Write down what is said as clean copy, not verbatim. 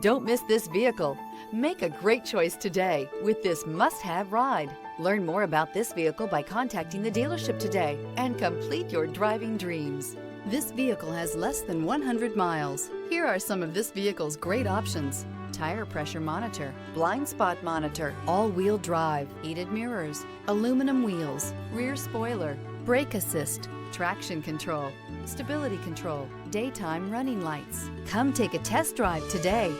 Don't miss this vehicle. Make a great choice today with this must-have ride. Learn more about this vehicle by contacting the dealership today and complete your driving dreams. This vehicle has less than 100 miles. Here are some of this vehicle's great options: tire pressure monitor, blind spot monitor, all-wheel drive, heated mirrors, aluminum wheels, rear spoiler, brake assist, traction control, stability control, daytime running lights. Come take a test drive today.